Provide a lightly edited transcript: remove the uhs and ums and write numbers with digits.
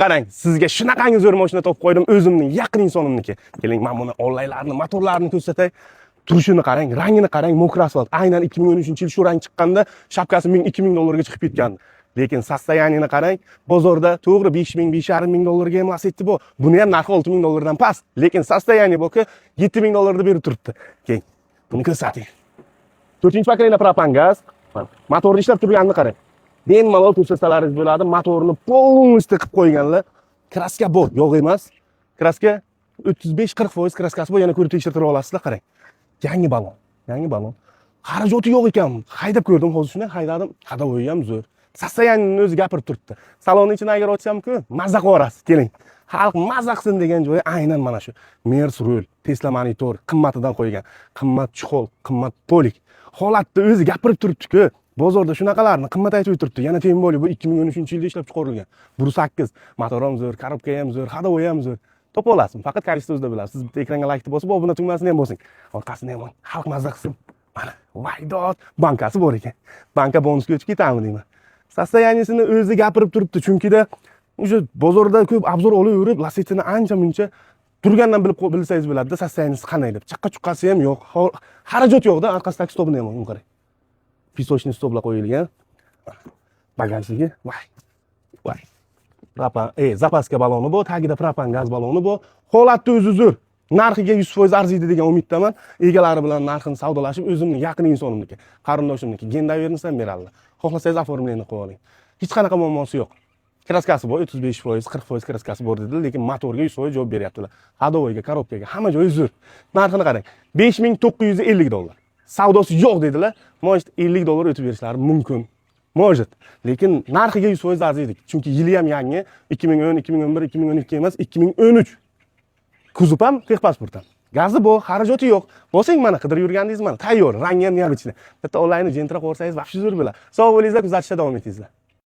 Qarang, sizga shunaqangi zo'r mashina topib qo'ydim, o'zimning yaqin insonimniki. Keling, men buni onlaynlarni, motorlarini ko'rsatay. Turishini qarang, rangini qarang, mokra asfalt. Aynan 2013-yil shu rang chiqqanda shapkasi 1000-2000 dollarga chiqib ketgandi. Lekin sostoyaniyini qarang, bozorda to'g'ri 5000, 5500 dollarga ham Lacetti bu. Buni ham narxi 6000 dollardan past. Lekin sostoyaniy bo'lsa 7000 dollarda berib turibdi. Keling, buni ko'rsating. 4-paketli propan gaz. Motorni ishlab turganini qarang. Bemalol ko'rsatalaringiz bo'ladi. Motorni polностью qilib qo'yganlar. Kraska bor, yo'q emas. Kraska 35-40% kraskasi bor, yana ko'rib tekshirib olasizlar, qarang. Yangi balon, yangi balon. Xarajati yo'q ekan. Haydab ko'rdim, hozir shunday haydadim. Hadovoyi ham zo'r. Sastoyaniyni o'zi gapirib turibdi. Salonni ichini agar ochsam-ku, mazza qilasiz. Keling. Xalq mazza qilsin degan joyi aynan mana shu. Mers rul, Tesla monitor, qimmatidan qo'ygan. Qimmat chexol, qimmat polik. Holatda o'zi gapirib turibdi-ku. Bozorda shunaqalarni qimmat aytib turibdi. Yana tem bo'li bu 2013-yilda ishlab chiqarilgan. Buru 8, motor ham zo'r, korobka ham zo'r, hadovoyi ham zo'r. Topa olasizmi? Faqat karista o'zida bilasiz. Siz bitta ekranga like bosib, obuna tugmasini ham bosing. Orqasini ham xalq mazza qilsin. Mana, Vaydot bankasi bor ekan. Banka bonusga o'tib ketamiz deyman. Sostoyanisini o'zi gapirib turibdi, chunki-da o'sha bozorda ko'p obzor olaverib, Lacetti'ni ancha-muncha turgandan bilsangiz bo'ladi-da, sostoyanisi qanday deb. Chaqqa-chuqqasi ham yo'q, xarajat yo'q-da, orqasidagi stopini ham qarang. Pisochni stoplar qo'yilgan. Bagajligi, voy. Propan, zapaska baloni bor, tagida propan gaz baloni bor. Holatda o'zi zo'r. Narxiga 100% arziydi degan umiddaman. Egalari bilan narxini savdolashib, o'zimning yaqin insonimniki, qarindoshimniki, gendaverni ham beradilar. Xohlasangiz oformlashni qilib oling. Hech qanaqa muammosi yo'q. Kraskasi bor, 35%, 40% kraskasi bor dedilar, lekin motorga 100% javob beryaptilar. Hadovoyga, korobkaga, hamma joyi zo'r. Narxini qarang. 5950 dollar. Savdosi yo'q dedilar. Может 50 dollar o'tib berishlari mumkin. Может. Lekin narxiga 100% arziydik. Chunki yili ham yangi, 2010, 2011, 2012 emas, 2013. Kuzov ham, texpasport ham. Gazi bor, xarajati yo'q. Bosing mana qidirib yurgandingiz mana, tayyor, rangi ham neobычный. Bitta onlaynni jentra qo'rsangiz, vaqti zo'r bo'ladi. Sog' bo'lingizlar, kuzatishda davom etingizlar.